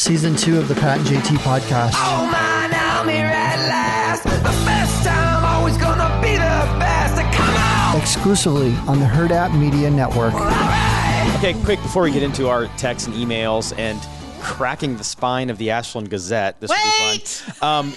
Season 2 of the Pat and JT podcast. Oh my, now I'm here at last. The best time, always gonna be the best. Come on! Exclusively on the Hurrdat Media Network. All right. Okay, quick, before we get into our texts and emails and cracking the spine of the Ashland Gazette, this will be fun.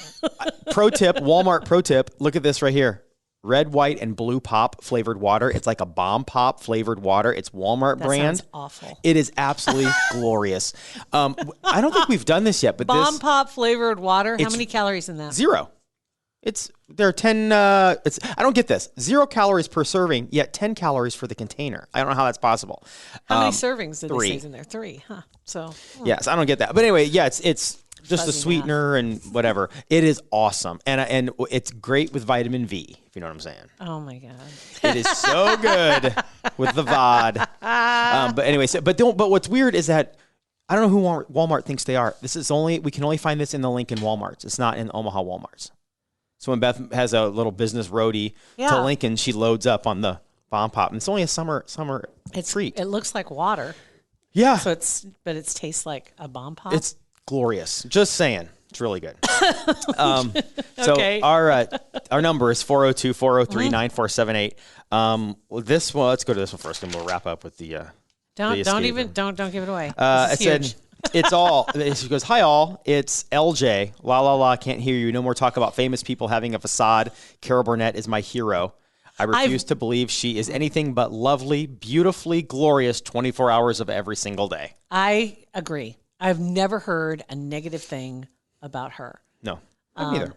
Pro tip, Walmart pro tip, look at this right here. Red, white, and blue pop flavored water. It's like a bomb pop flavored water. It's Walmart brand. Sounds awful. It is absolutely glorious. I don't think we've done this yet, but Bomb pop flavored water. How many calories in that? 0. There are 10. I don't get this. 0 calories per serving, yet 10 calories for the container. I don't know how that's possible. How many servings did 3. they say in there? 3, huh? So yes, I don't get that. But anyway, yeah, it's just a Fuzzy sweetener and whatever. It is awesome, and it's great with vitamin V. If you know what I'm saying. Oh my god, it is so good with the VOD. But anyway, but what's weird is that I don't know who Walmart thinks they are. We can only find this in the Lincoln Walmarts. It's not in Omaha Walmarts. So when Beth has a little business roadie to Lincoln, she loads up on the bomb pop, and it's only a summer treat. It looks like water. Yeah. So it tastes like a bomb pop. It's glorious. Just saying. It's really good. Okay. So our number is 402-403-9478. This one, let's go to this one first, and we'll wrap up with the don't give it away. I said it's all. She goes, "Hi all, it's LJ. La la la. Can't hear you. No more talk about famous people having a facade. Carol Burnett is my hero. I refuse to believe she is anything but lovely, beautifully glorious 24 hours of every single day." I agree. I've never heard a negative thing about her. No, neither.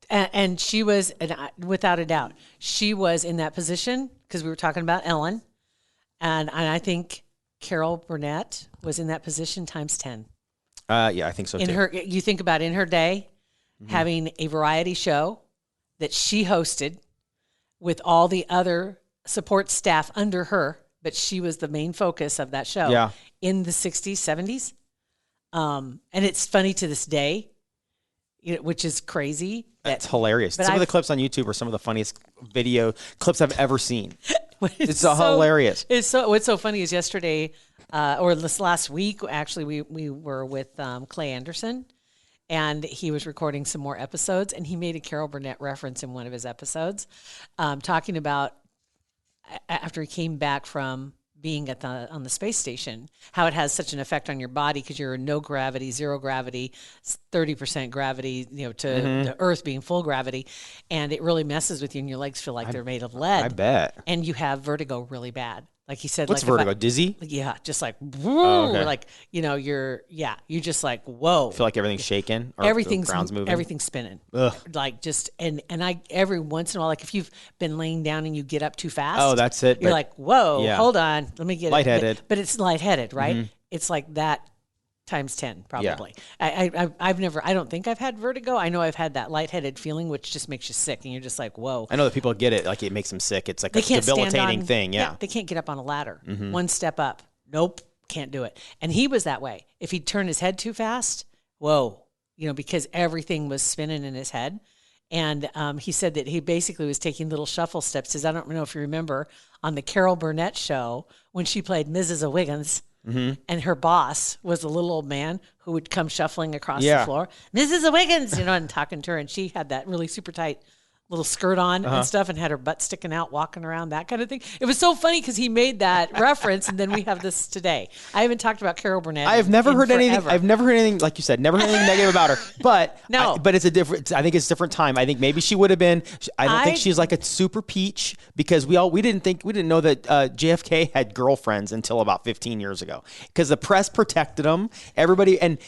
And she was, without a doubt, she was in that position because we were talking about Ellen, and I think Carol Burnett was in that position times 10. Yeah, I think so too. You think about in her day, having a variety show that she hosted with all the other support staff under her, but she was the main focus of that show in the 60s, 70s. And it's funny to this day, which is crazy. It's hilarious. Some of the clips on YouTube are some of the funniest video clips I've ever seen. It's so hilarious. What's so funny is yesterday, or this last week, actually, we were with Clay Anderson, and he was recording some more episodes, and he made a Carol Burnett reference in one of his episodes, talking about after he came back from being on the space station, how it has such an effect on your body because you're no gravity, 0 gravity, 30% gravity, to the Earth being full gravity, and it really messes with you, and your legs feel like they're made of lead. I bet. And you have vertigo really bad. Like he said, what's vertigo? Dizzy? Yeah, just like whoa, like you're just like whoa. Feel like everything's shaking. Or everything's the ground's moving. Everything's spinning. Ugh. Like just and I every once in a while, like if you've been laying down and you get up too fast. Oh, that's it. You're like whoa, hold on, let me get lightheaded. But it's lightheaded, right? It's like that times 10 probably. Yeah. I don't think I've had vertigo. I know I've had that lightheaded feeling, which just makes you sick, and you're just like, whoa. I know that people get it, like it makes them sick. It's like a debilitating thing. Yeah. They can't get up on a ladder. One step up. Nope, can't do it. And he was that way. If he'd turn his head too fast, whoa, because everything was spinning in his head. And he said that he basically was taking little shuffle steps. I don't know if you remember on the Carol Burnett show when she played Mrs. O'Wiggins. And her boss was a little old man who would come shuffling across the floor. Mrs. Wiggins, and talking to her. And she had that really super tight little skirt on and stuff and had her butt sticking out, walking around, that kind of thing. It was so funny because he made that reference, and then we have this today. I haven't talked about Carol Burnett. I've never heard anything. I've never heard anything, like you said, never heard anything negative about her. But but it's a different. I think it's a different time. I think maybe she would have been. I don't think she's like a super peach because we didn't know that JFK had girlfriends until about 15 years ago because the press protected them. Everybody and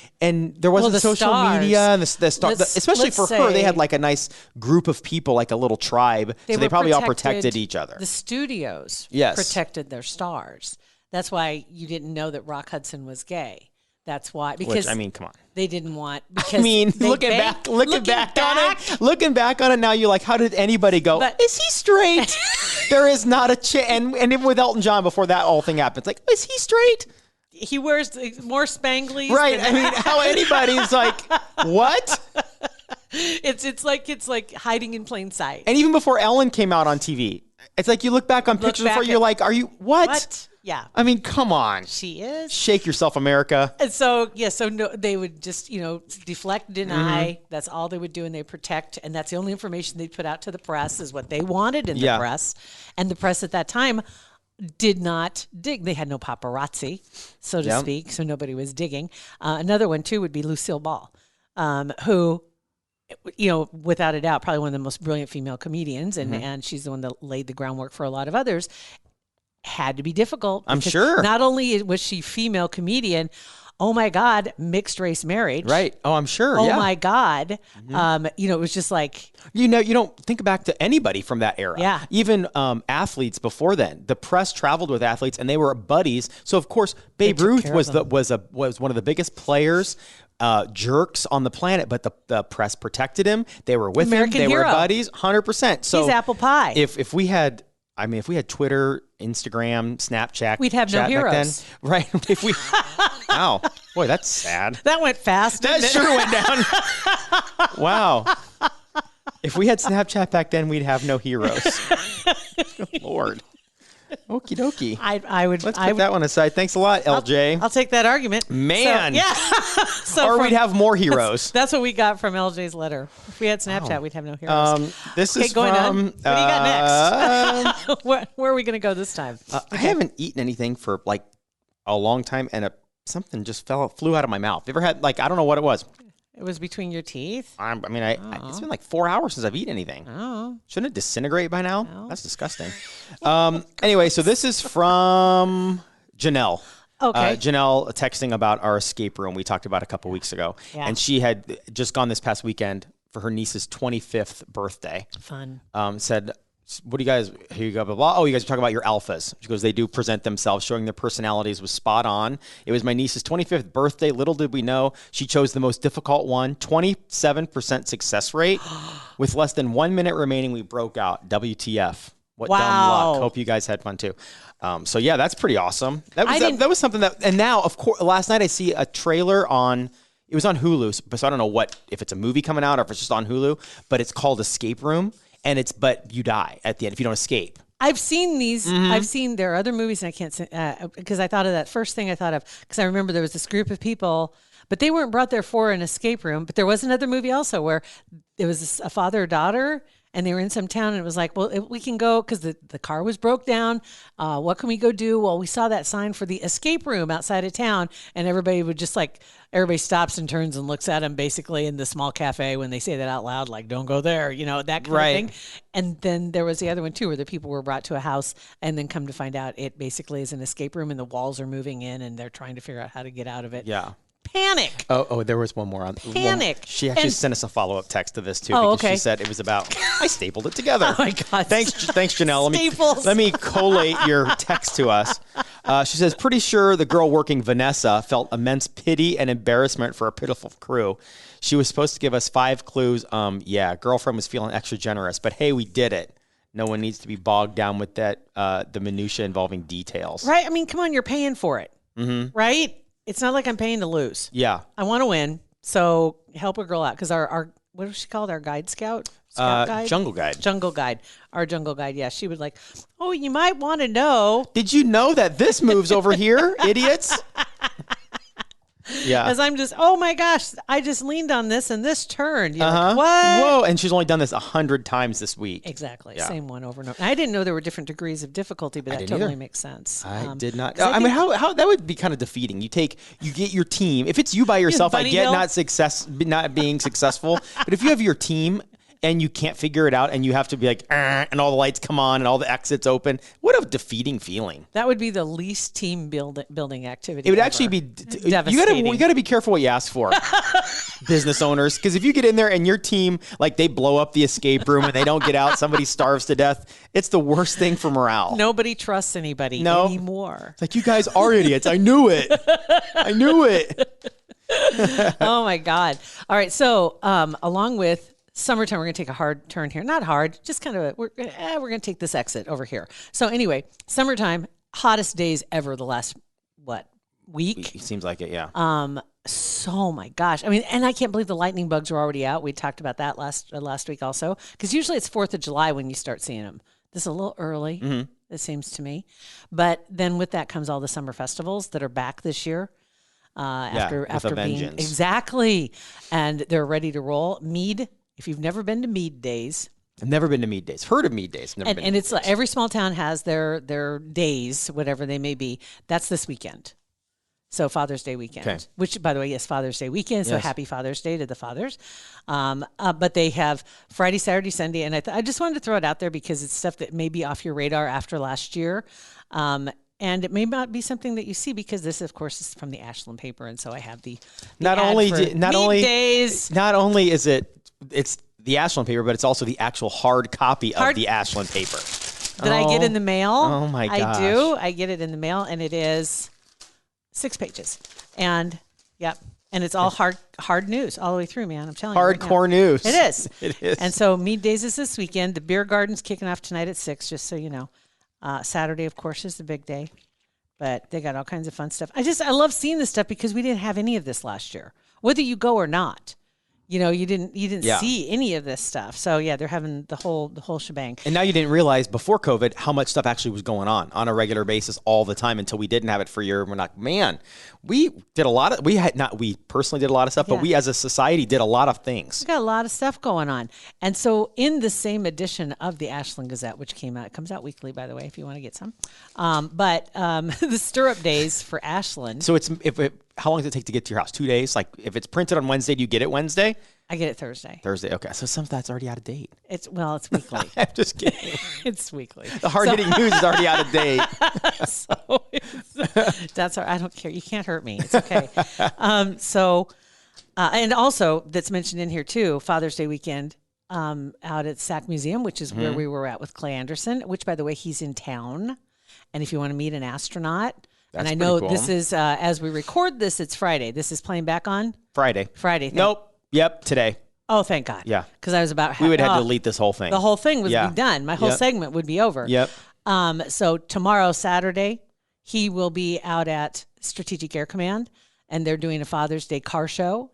there wasn't social media and especially for her, they had like a nice group of people, like a little tribe. So they probably all protected each other. The studios protected their stars. That's why you didn't know that Rock Hudson was gay. That's why, because come on, they didn't want. Looking back on it now, you're like, how did anybody go? Is he straight? There is not a chance. And even with Elton John, before that whole thing happens, like, is he straight? He wears more spanglies, right? How anybody's like, what? It's like hiding in plain sight. And even before Ellen came out on TV, It's like you look back on pictures before you're like, are you what? Yeah. I mean, come on. She is. Shake yourself, America. And so, no, they would just, deflect, deny. That's all they would do, and they protect. And that's the only information they put out to the press is what they wanted in the press. And the press at that time did not dig. They had no paparazzi, so to speak, so nobody was digging. Another one, too, would be Lucille Ball, who, without a doubt, probably one of the most brilliant female comedians, and she's the one that laid the groundwork for a lot of others. Had to be difficult. I'm sure. Not only was she female comedian, oh my God, mixed race marriage. Right. Oh, I'm sure. Oh my God. It was just like, you don't think back to anybody from that era. Yeah. Even athletes before then. The press traveled with athletes and they were buddies. So of course, Babe Ruth was one of the biggest players. Jerks on the planet, but the press protected him. They were with him. They were buddies, 100%. So he's apple pie. If we had Twitter, Instagram, Snapchat, we'd have no heroes. Back then, right? If we, wow, boy, that's sad. That went fast. That sure went down. Wow. If we had Snapchat back then, we'd have no heroes. Good Lord. Okie dokie. Let's put that one aside. Thanks a lot, LJ. I'll take that argument. Man. So, or we'd have more heroes. That's what we got from LJ's letter. If we had Snapchat, we'd have no heroes. This is going from, on. What do you got next? Where are we going to go this time? I haven't eaten anything for like a long time, and something just flew out of my mouth. You ever had I don't know what it was. It was between your teeth? It's been like 4 hours since I've eaten anything. Oh. Shouldn't it disintegrate by now? No. That's disgusting. Anyway, so this is from Janelle. Okay. Janelle texting about our escape room we talked about a couple weeks ago. Yeah. And she had just gone this past weekend for her niece's 25th birthday. Fun. Said, what do you guys, here you go, blah, blah. Oh, you guys are talking about your alphas. She goes, they do present themselves, showing their personalities was spot on. It was my niece's 25th birthday. Little did we know, she chose the most difficult one, 27% success rate. With less than 1 minute remaining, we broke out. WTF. What dumb luck. Hope you guys had fun too. So yeah, that's pretty awesome. That was something that, and now, of course, last night I see a trailer on, it was on Hulu, so I don't know if it's a movie coming out or if it's just on Hulu, but it's called Escape Room. But you die at the end if you don't escape. I've seen these. I've seen there are other movies, and I can't say because I thought of that first thing I thought of because I remember there was this group of people, but they weren't brought there for an escape room. But there was another movie also where there was a father or daughter, and they were in some town, and it was like, well, we can go because the car was broke down. What can we go do? Well, we saw that sign for the escape room outside of town, and everybody would just everybody stops and turns and looks at them basically in the small cafe when they say that out loud, like, don't go there, that kind of thing. And then there was the other one too, where the people were brought to a house and then come to find out it basically is an escape room and the walls are moving in and they're trying to figure out how to get out of it. Yeah. Panic. Oh, there was one more on Panic. She actually sent us a follow-up text to this too. Oh, because okay. She said it was about, I stapled it together. Oh my God. Thanks, Janelle. Let me collate your text to us. She says, pretty sure the girl working Vanessa felt immense pity and embarrassment for a pitiful crew. She was supposed to give us 5 clues. Girlfriend was feeling extra generous, but hey, we did it. No one needs to be bogged down with that, the minutia involving details. Right. I mean, come on, you're paying for it. Mm-hmm. Right? It's not like I'm paying to lose. Yeah. I want to win. So help a girl out. Because our what was she called? Our guide scout? Guide? Jungle guide. Jungle guide. Our jungle guide. Yeah. She would oh, you might want to know. Did you know that this moves over here, idiots? Yeah. As I'm just, oh my gosh, I just leaned on this and this turned. What? Whoa. And she's only done this 100 times this week. Exactly. Yeah. Same one over and over. And I didn't know there were different degrees of difficulty, but that totally makes sense. I did not. I mean, how that would be kind of defeating. You get your team. If it's you by yourself, I get not being successful. But if you have your team and you can't figure it out and you have to be like, and all the lights come on and all the exits open, what a defeating feeling. That would be the least team building activity. It would actually be devastating. You got to be careful what you ask for, business owners, because if you get in there and your team, they blow up the escape room and they don't get out, somebody starves to death, it's the worst thing for morale. Nobody trusts anybody anymore. It's like, you guys are idiots. I knew it. Oh my God. All right. So along with summertime, we're going to take a hard turn here. Not hard, just kind of we're going to take this exit over here. So anyway, summertime, hottest days ever the last, week? It seems like it, yeah. So my gosh. I mean, and I can't believe the lightning bugs are already out. We talked about that last week also. Because usually it's 4th of July when you start seeing them. This is a little early, it seems to me. But then with that comes all the summer festivals that are back this year. After being exactly, and they're ready to roll. Mead, if you've never been to Mead Days, I've never been to Mead Days. Heard of Mead Days, and it's like every small town has their days, whatever they may be. That's this weekend, so Father's Day weekend. Which, by the way, yes, Father's Day weekend. So happy Father's Day to the fathers. But they have Friday, Saturday, Sunday, and I just wanted to throw it out there because it's stuff that may be off your radar after last year. And it may not be something that you see because this, of course, is from the Ashland paper, and so I have the not only days. Not only is it's the Ashland paper, but it's also the actual hard copy of the Ashland paper that I get in the mail. Oh my gosh! I do. I get it in the mail, and it is 6 pages, and and it's all hard news all the way through, man. I'm telling you, hardcore news. It is. It is. And so Mead Days is this weekend. The beer garden's kicking off tonight at 6. Just so you know. Saturday, of course, is the big day, but they got all kinds of fun stuff. I love seeing this stuff because we didn't have any of this last year, whether you go or not. You know, you didn't see any of this stuff. So they're having the whole shebang. And now you didn't realize before COVID how much stuff actually was going on a regular basis all the time until we didn't have it for a year. And we're like, man, we personally did a lot of stuff, but we as a society did a lot of things. We got a lot of stuff going on. And so in the same edition of the Ashland Gazette, which comes out weekly, by the way, if you want to get some, but the stirrup days for Ashland. So how long does it take to get to your house? 2 days? Like if it's printed on Wednesday, do you get it Wednesday? I get it Thursday. Okay. So some of that's already out of date. It's weekly. I'm just kidding. It's weekly. The hard-hitting news is already out of date. That's all right. I don't care. You can't hurt me. It's okay. And also that's mentioned in here too, Father's Day weekend out at Sac Museum, which is where we were at with Clay Anderson, which, by the way, he's in town. And if you want to meet an astronaut, and I know cool. This is, as we record this, it's Friday. This is playing back on? Friday. Nope. Yep, today. Oh, thank God. Yeah. Because I was about... we would have to delete this whole thing. The whole thing would be done. My whole segment would be over. Yep. So tomorrow, Saturday, he will be out at Strategic Air Command, and they're doing a Father's Day car show.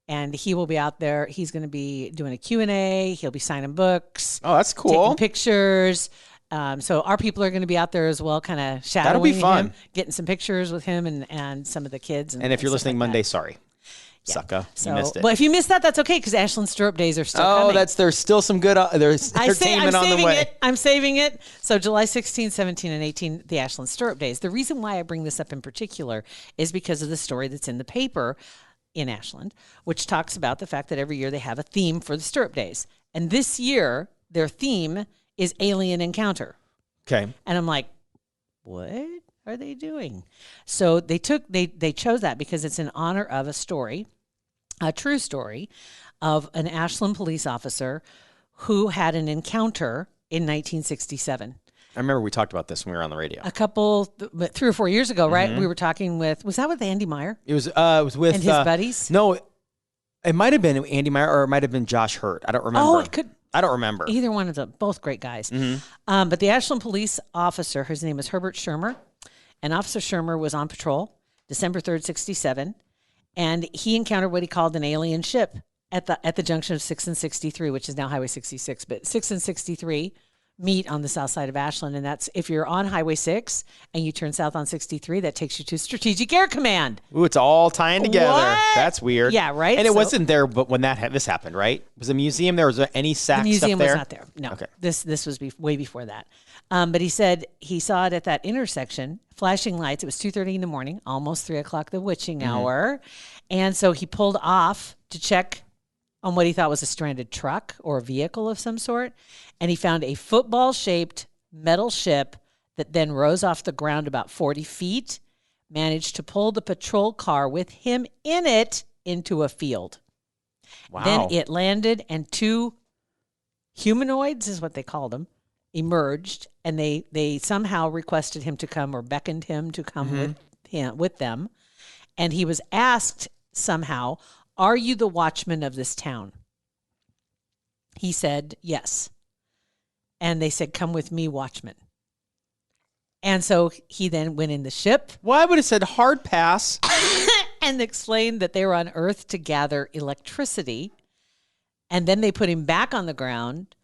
And he will be out there. He's going to be doing a Q&A. He'll be signing books. Oh, that's cool. Taking pictures. So our people are going to be out there as well, kind of shadowing him, getting some pictures with him and some of the kids. And if you're listening Monday, sorry. Sucker, you missed it. Well, if you missed that, that's okay because Ashland Stirrup Days are still coming. There's still some good there's entertainment on the way. I'm saving it. So July 16, 17, and 18, the Ashland Stirrup Days. The reason why I bring this up in particular is because of the story that's in the paper in Ashland, which talks about the fact that every year they have a theme for the Stirrup Days. And this year, their theme is alien encounter. Okay. And I'm like, what are they doing? So they chose that because it's in honor of a true story of an Ashland police officer who had an encounter in 1967. I remember we talked about this when we were on the radio. 3 or 4 years ago, right? We were talking was that with Andy Meyer? It was with and his buddies? No, it might have been Andy Meyer or it might have been Josh Hurt. I don't remember. Oh, it could. I don't remember. Either one of them. Both great guys. But the Ashland police officer, his name is Hurrdat Shermer, and Officer Shermer was on patrol December 3rd, 67, and he encountered what he called an alien ship at the junction of 6 and 63, which is now Highway 66, but 6 and 63 meet on the south side of Ashland, and that's if you're on Highway 6 and you turn south on 63, that takes you to Strategic Air Command. Ooh, it's all tying together. What? That's weird. Yeah, right? And it wasn't there but when this happened, right? Was the museum there? Was there any SAC stuff there? The museum was not there. No. Okay. This was way before that. But he said he saw it at that intersection, flashing lights. It was 2:30 in the morning, almost 3 o'clock, the witching hour. And so he pulled off to check on what he thought was a stranded truck or a vehicle of some sort. And he found a football-shaped metal ship that then rose off the ground about 40 feet, managed to pull the patrol car with him in it into a field. Wow. Then it landed, and 2 humanoids, is what they called them, emerged, and they somehow requested him to come or beckoned him to come with them. And he was asked somehow, "Are you the watchman of this town?" He said, "Yes." And they said, "Come with me, watchman." And so he then went in the ship. Well, I would have said hard pass. And explained that they were on Earth to gather electricity. And then they put him back on the ground.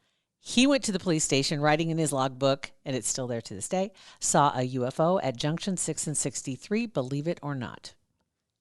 He went to the police station, writing in his logbook, and it's still there to this day, saw a UFO at Junction 6 and 63, believe it or not.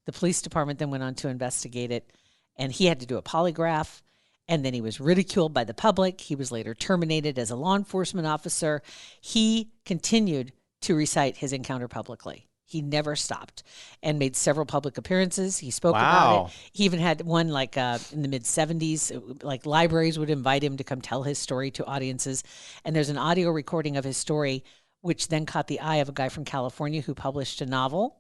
The police department then went on to investigate it, and he had to do a polygraph, and then he was ridiculed by the public. He was later terminated as a law enforcement officer. He continued to recite his encounter publicly. He never stopped and made several public appearances. He spoke about it. He even had one in the mid-70s, like libraries would invite him to come tell his story to audiences. And there's an audio recording of his story, which then caught the eye of a guy from California who published a novel.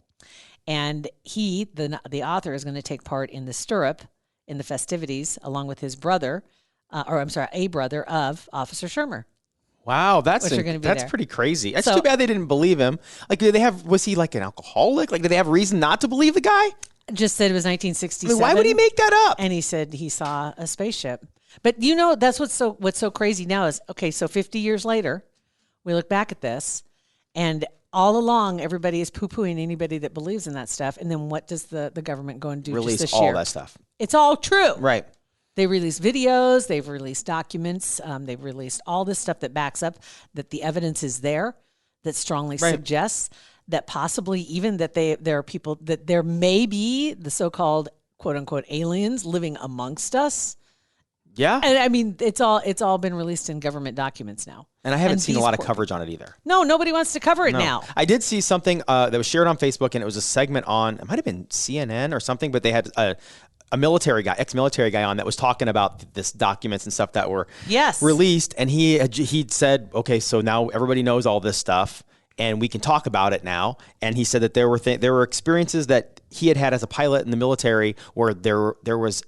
And he, the author, is going to take part in the stirrup in the festivities along with his brother, a brother of Officer Shermer. Wow, that's pretty crazy. It's too bad they didn't believe him. Like, was he like an alcoholic? Like, did they have reason not to believe the guy? Just said it was 1967. I mean, why would he make that up? And he said he saw a spaceship. But that's what's so crazy now is, okay, so 50 years later, we look back at this, and all along everybody is poo-pooing anybody that believes in that stuff. And then what does the government go and do Release just this all year? that stuff. It's all true. Right. They release videos, they've released documents, they've released all this stuff that backs up that the evidence is there, that strongly suggests that possibly even that there are people, that there may be the so-called quote-unquote aliens living amongst us. Yeah. And I mean, it's all been released in government documents now. And I haven't seen a lot of coverage on it either. No, nobody wants to cover it now. I did see something that was shared on Facebook, and it was a segment on, it might have been CNN or something, but they had a ex-military guy on that was talking about this documents and stuff that were released. And he'd said, okay, so now everybody knows all this stuff and we can talk about it now. And he said that there were experiences that he had as a pilot in the military where there was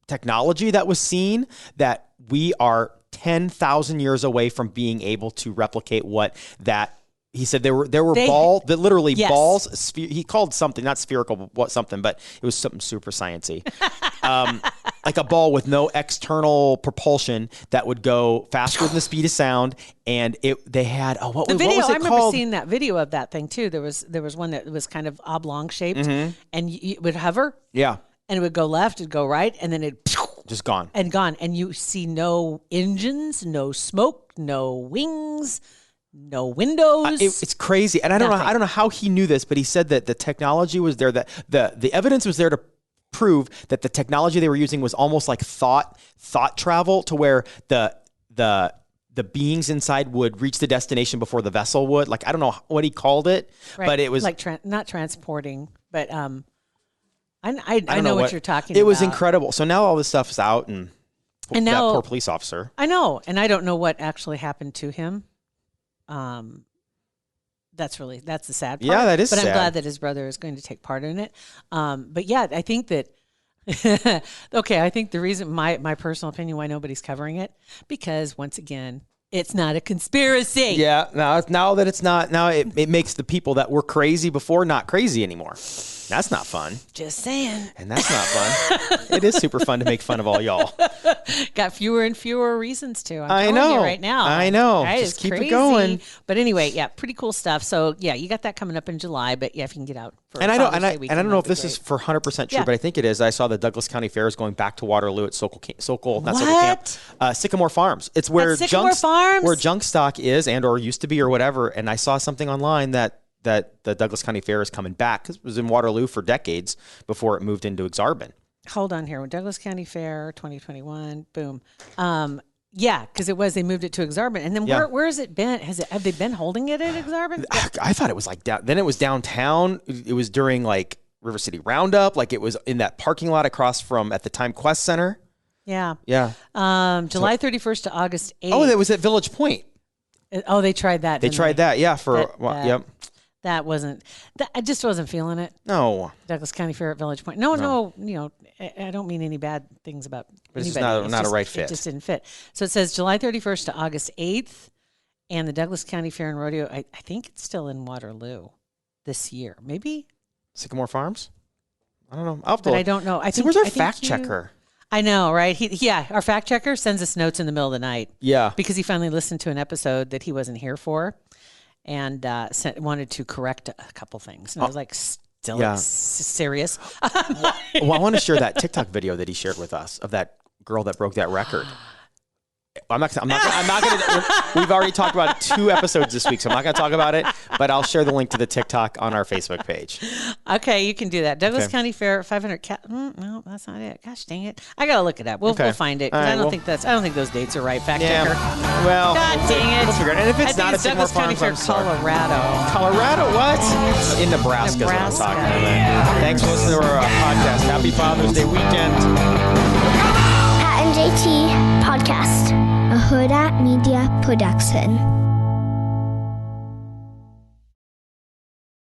technology that was seen that we are 10,000 years away from being able to replicate what that. He said there were balls, literally balls. He called something, not spherical, but something, but it was something super sciencey. Like a ball with no external propulsion that would go faster than the speed of sound. And they had, what was it called? I remember seeing that video of that thing too. There was one that was kind of oblong shaped, and it would hover. Yeah. And it would go left, it'd go right, and then it just gone. And you see no engines, no smoke, no wings. No windows. It's crazy, and I don't know how he knew this, but he said that the technology was there, that the evidence was there to prove that the technology they were using was almost like thought travel, to where the beings inside would reach the destination before the vessel would. Like, I don't know what he called it, but it was like not transporting, but I know what you're talking about. It was incredible. So now all this stuff is out, and now that poor police officer. I know, and I don't know what actually happened to him. That's the sad part. Yeah, that is sad. But I'm sad. glad that his brother is going to take part in it. But yeah, I think that, okay, I think the reason, my personal opinion, why nobody's covering it, because once again, it's not a conspiracy. Yeah, now that it's not, now it makes the people that were crazy before not crazy anymore. That's not fun. Just saying. And that's not fun. It is super fun to make fun of all y'all. Got fewer and fewer reasons to. I know. You right now. I know. Right? Just it's keep crazy. it going. But anyway, yeah, pretty cool stuff. So yeah, you got that coming up in July. But yeah, if you can get out for and I don't know if this great. is for 100% true, but I think it is. I saw the Douglas County Fair is going back to Waterloo at Sycamore Farms. It's where junk stock is or used to be or whatever. And I saw something online that the Douglas County Fair is coming back, because it was in Waterloo for decades before it moved into Exarban. Hold on here. Douglas County Fair 2021. Boom. Yeah, because they moved it to Exarban. And then where has it been? Have they been holding it at Exarban? I thought it was like then it was downtown. It was during like River City Roundup. Like, it was in that parking lot across from, at the time, Quest Center. Yeah. Yeah. July 31st to August 8th. Oh, that was at Village Point. Oh, they tried that. They tried that. Yeah. Yep. I just wasn't feeling it. No. Douglas County Fair at Village Point. No, I don't mean any bad things about but anybody. It's not a right fit. It just didn't fit. So it says July 31st to August 8th, and the Douglas County Fair and Rodeo, I think it's still in Waterloo this year. Maybe? Sycamore Farms? I don't know. I don't know. Where's our fact checker? I know, right? Our fact checker sends us notes in the middle of the night. Yeah. Because he finally listened to an episode that he wasn't here for. And wanted to correct a couple things. And I was like, still serious? Well, I want to share that TikTok video that he shared with us of that girl that broke that record. I'm not going to. We've already talked about 2 episodes this week, so I'm not going to talk about it. But I'll share the link to the TikTok on our Facebook page. Okay, you can do that. Douglas County Fair, 500 cat. No, that's not it. Gosh dang it! I gotta look it up. We'll find it. Right, I don't think those dates are right. Fact checker. Well, God dang it! We'll figure it out. And if it's not, it's Douglas County Fair, Colorado. Colorado, what? In Nebraska. Is what I'm talking about. Thanks for listening to our podcast. Happy Father's Day weekend. Pat and JT Podcast, a Hurrdat Media Production.